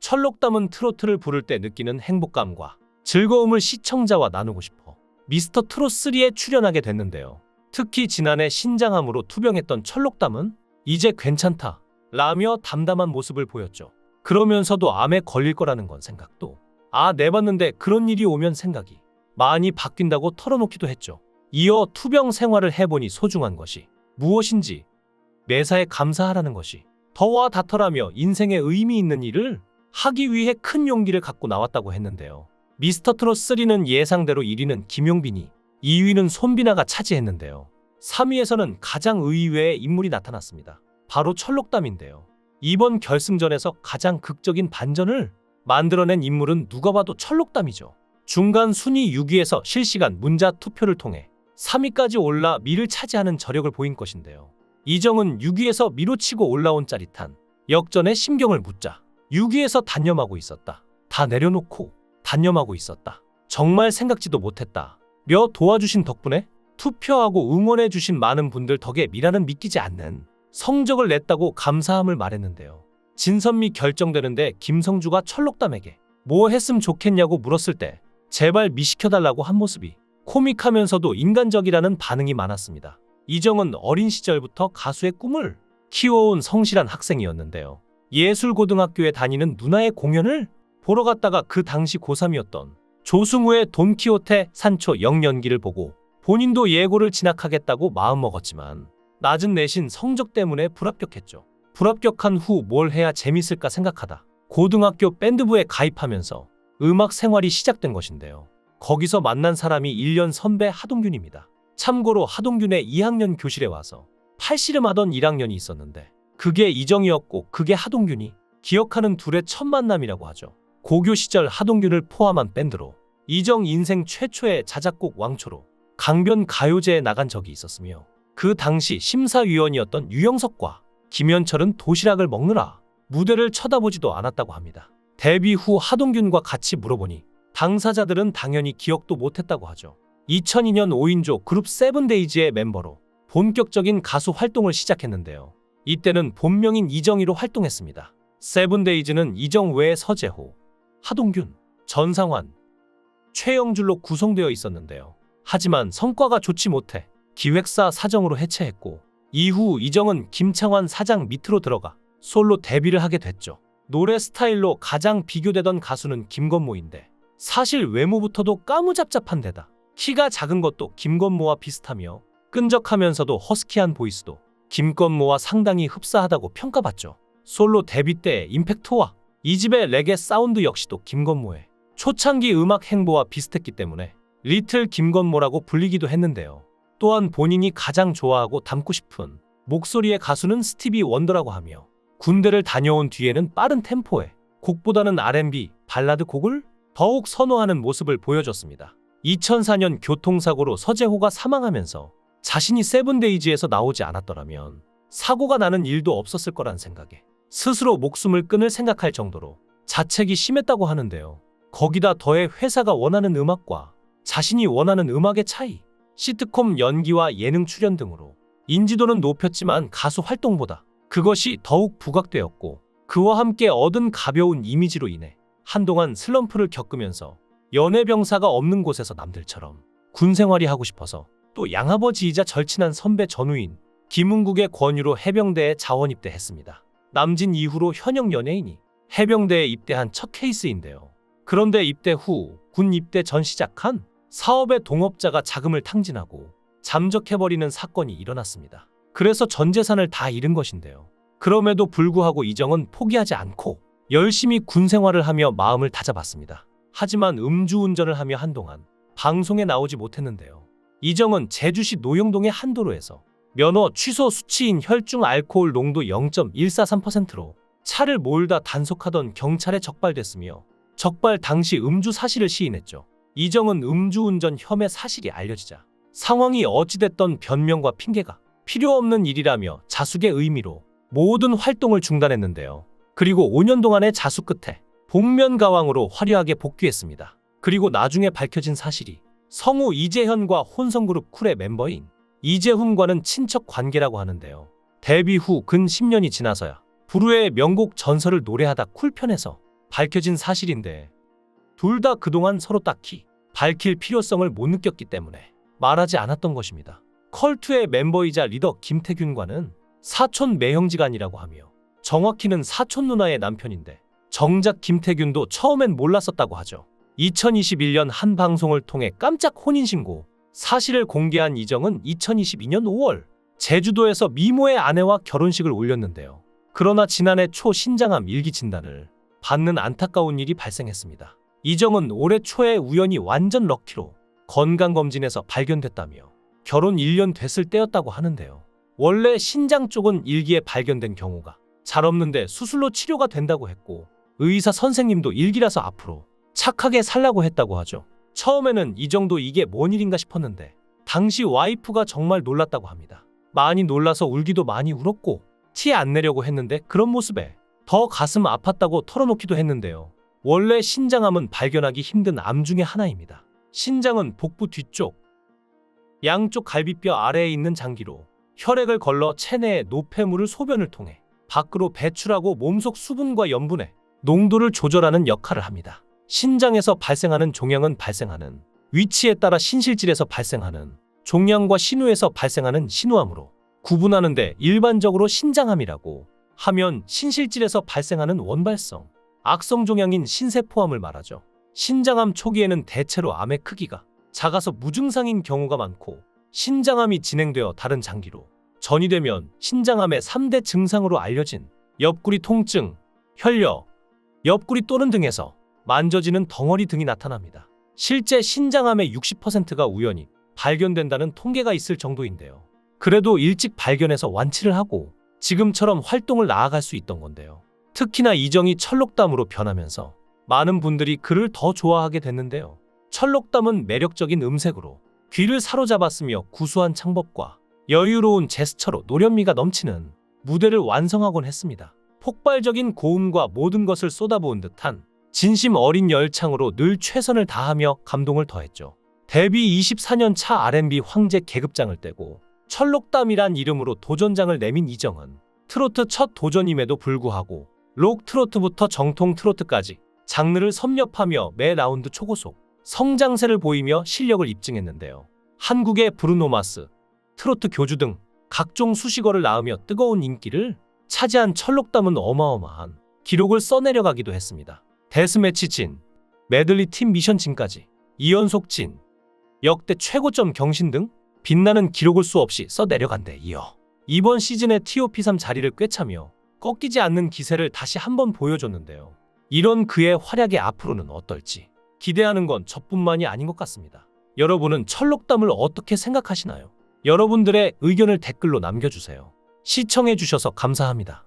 철록담은 트로트를 부를 때 느끼는 행복감과 즐거움을 시청자와 나누고 싶어 미스터 트롯 3에 출연하게 됐는데요. 특히 지난해 신장암으로 투병했던 철록담은 이제 괜찮다 라며 담담한 모습을 보였죠. 그러면서도 암에 걸릴 거라는 건 생각도 내봤는데 그런 일이 오면 생각이 많이 바뀐다고 털어놓기도 했죠. 이어 투병 생활을 해보니 소중한 것이 무엇인지 매사에 감사하라는 것이 더 와 닿더라며 인생에 의미 있는 일을 하기 위해 큰 용기를 갖고 나왔다고 했는데요. 미스터 트롯 3는 예상대로 1위는 김용빈이, 2위는 손비나가 차지했는데요. 3위에서는 가장 의외의 인물이 나타났습니다. 바로 철록담인데요. 이번 결승전에서 가장 극적인 반전을 만들어낸 인물은 누가 봐도 철록담이죠. 중간 순위 6위에서 실시간 문자 투표를 통해 3위까지 올라 미를 차지하는 저력을 보인 것인데요. 이정은 6위에서 미로치고 올라온 짜릿한 역전에 심경을 묻자 6위에서 단념하고 있었다. 다 내려놓고 단념하고 있었다. 정말 생각지도 못했다. 며 도와주신 덕분에 투표하고 응원해주신 많은 분들 덕에 미라는 믿기지 않는 성적을 냈다고 감사함을 말했는데요. 진선미 결정되는데 김성주가 철록담에게 뭐 했으면 좋겠냐고 물었을 때 제발 미시켜달라고 한 모습이 코믹하면서도 인간적이라는 반응이 많았습니다. 이정은 어린 시절부터 가수의 꿈을 키워온 성실한 학생이었는데요. 예술고등학교에 다니는 누나의 공연을 보러 갔다가 그 당시 고3이었던 조승우의 돈키호테 산초 영연기를 보고 본인도 예고를 진학하겠다고 마음먹었지만 낮은 내신 성적 때문에 불합격했죠. 불합격한 후 뭘 해야 재밌을까 생각하다 고등학교 밴드부에 가입하면서 음악 생활이 시작된 것인데요. 거기서 만난 사람이 1년 선배 하동균입니다. 참고로 하동균의 2학년 교실에 와서 팔씨름하던 1학년이 있었는데 그게 이정이었고 그게 하동균이 기억하는 둘의 첫 만남이라고 하죠. 고교 시절 하동균을 포함한 밴드로 이정 인생 최초의 자작곡 왕초로 강변 가요제에 나간 적이 있었으며 그 당시 심사위원이었던 유영석과 김현철은 도시락을 먹느라 무대를 쳐다보지도 않았다고 합니다. 데뷔 후 하동균과 같이 물어보니 당사자들은 당연히 기억도 못했다고 하죠. 2002년 5인조 그룹 세븐데이즈의 멤버로 본격적인 가수 활동을 시작했는데요. 이때는 본명인 이정희로 활동했습니다. 세븐데이즈는 이정 외에 서재호, 하동균, 전상환, 최영줄로 구성되어 있었는데요. 하지만 성과가 좋지 못해 기획사 사정으로 해체했고 이후 이정은 김창완 사장 밑으로 들어가 솔로 데뷔를 하게 됐죠. 노래 스타일로 가장 비교되던 가수는 김건모인데 사실 외모부터도 까무잡잡한 데다 키가 작은 것도 김건모와 비슷하며 끈적하면서도 허스키한 보이스도 김건모와 상당히 흡사하다고 평가받죠. 솔로 데뷔 때의 임팩트와 이집의 레게 사운드 역시도 김건모의 초창기 음악 행보와 비슷했기 때문에 리틀 김건모라고 불리기도 했는데요. 또한 본인이 가장 좋아하고 닮고 싶은 목소리의 가수는 스티비 원더라고 하며 군대를 다녀온 뒤에는 빠른 템포의 곡보다는 R&B, 발라드 곡을 더욱 선호하는 모습을 보여줬습니다. 2004년 교통사고로 서재호가 사망하면서 자신이 세븐데이즈에서 나오지 않았더라면 사고가 나는 일도 없었을 거란 생각에 스스로 목숨을 끊을 생각할 정도로 자책이 심했다고 하는데요. 거기다 더해 회사가 원하는 음악과 자신이 원하는 음악의 차이, 시트콤 연기와 예능 출연 등으로 인지도는 높였지만 가수 활동보다 그것이 더욱 부각되었고 그와 함께 얻은 가벼운 이미지로 인해 한동안 슬럼프를 겪으면서 연애병사가 없는 곳에서 남들처럼 군생활이 하고 싶어서 또 양아버지이자 절친한 선배 전우인 김은국의 권유로 해병대에 자원 입대했습니다. 남진 이후로 현역 연예인이 해병대에 입대한 첫 케이스인데요. 그런데 입대 후 군 입대 전 시작한 사업의 동업자가 자금을 탕진하고 잠적해버리는 사건이 일어났습니다. 그래서 전 재산을 다 잃은 것인데요. 그럼에도 불구하고 이정은 포기하지 않고 열심히 군 생활을 하며 마음을 다잡았습니다. 하지만 음주운전을 하며 한동안 방송에 나오지 못했는데요. 이정은 제주시 노영동의 한 도로에서 면허 취소 수치인 혈중 알코올 농도 0.143%로 차를 몰다 단속하던 경찰에 적발됐으며 적발 당시 음주 사실을 시인했죠. 이정은 음주운전 혐의 사실이 알려지자 상황이 어찌됐던 변명과 핑계가 필요 없는 일이라며 자숙의 의미로 모든 활동을 중단했는데요. 그리고 5년 동안의 자수 끝에 복면가왕으로 화려하게 복귀했습니다. 그리고 나중에 밝혀진 사실이 성우 이재현과 혼성그룹 쿨의 멤버인 이재훈과는 친척 관계라고 하는데요. 데뷔 후 근 10년이 지나서야 불후의 명곡 전설을 노래하다 쿨편에서 밝혀진 사실인데 둘 다 그동안 서로 딱히 밝힐 필요성을 못 느꼈기 때문에 말하지 않았던 것입니다. 컬투의 멤버이자 리더 김태균과는 사촌 매형지간이라고 하며 정확히는 사촌 누나의 남편인데 정작 김태균도 처음엔 몰랐었다고 하죠. 2021년 한 방송을 통해 깜짝 혼인신고 사실을 공개한 이정은 2022년 5월 제주도에서 미모의 아내와 결혼식을 올렸는데요. 그러나 지난해 초 신장암 일기 진단을 받는 안타까운 일이 발생했습니다. 이정은 올해 초에 우연히 완전 럭키로 건강검진에서 발견됐다며 결혼 1년 됐을 때였다고 하는데요. 원래 신장 쪽은 일기에 발견된 경우가 잘 없는데 수술로 치료가 된다고 했고 의사 선생님도 일기라서 앞으로 착하게 살라고 했다고 하죠. 처음에는 이 정도 이게 뭔 일인가 싶었는데 당시 와이프가 정말 놀랐다고 합니다. 많이 놀라서 울기도 많이 울었고 티 안 내려고 했는데 그런 모습에 더 가슴 아팠다고 털어놓기도 했는데요. 원래 신장암은 발견하기 힘든 암 중에 하나입니다. 신장은 복부 뒤쪽, 양쪽 갈비뼈 아래에 있는 장기로 혈액을 걸러 체내의 노폐물을 소변을 통해 밖으로 배출하고 몸속 수분과 염분의 농도를 조절하는 역할을 합니다. 신장에서 발생하는 종양은 발생하는 위치에 따라 신실질에서 발생하는 종양과 신우에서 발생하는 신우암으로 구분하는데 일반적으로 신장암이라고 하면 신실질에서 발생하는 원발성, 악성 종양인 신세포암을 말하죠. 신장암 초기에는 대체로 암의 크기가 작아서 무증상인 경우가 많고 신장암이 진행되어 다른 장기로 전이되면 신장암의 3대 증상으로 알려진 옆구리 통증, 혈여, 옆구리 또는 등에서 만져지는 덩어리 등이 나타납니다. 실제 신장암의 60%가 우연히 발견된다는 통계가 있을 정도인데요. 그래도 일찍 발견해서 완치를 하고 지금처럼 활동을 나아갈 수 있던 건데요. 특히나 이정이 철록담으로 변하면서 많은 분들이 그를 더 좋아하게 됐는데요. 철록담은 매력적인 음색으로 귀를 사로잡았으며 구수한 창법과 여유로운 제스처로 노련미가 넘치는 무대를 완성하곤 했습니다. 폭발적인 고음과 모든 것을 쏟아부은 듯한 진심 어린 열창으로 늘 최선을 다하며 감동을 더했죠. 데뷔 24년 차 R&B 황제 계급장을 떼고 철록담이란 이름으로 도전장을 내민 이정은 트로트 첫 도전임에도 불구하고 록 트로트부터 정통 트로트까지 장르를 섭렵하며 매 라운드 초고속 성장세를 보이며 실력을 입증했는데요. 한국의 브루노 마스, 트로트 교주 등 각종 수식어를 낳으며 뜨거운 인기를 차지한 철록담은 어마어마한 기록을 써내려가기도 했습니다. 데스매치 진, 메들리 팀 미션 진까지 2연속 진, 역대 최고점 경신 등 빛나는 기록을 수없이 써내려간 데 이어 이번 시즌에 TOP3 자리를 꿰차며 꺾이지 않는 기세를 다시 한번 보여줬는데요. 이런 그의 활약이 앞으로는 어떨지 기대하는 건 저뿐만이 아닌 것 같습니다. 여러분은 철록담을 어떻게 생각하시나요? 여러분들의 의견을 댓글로 남겨주세요. 시청해주셔서 감사합니다.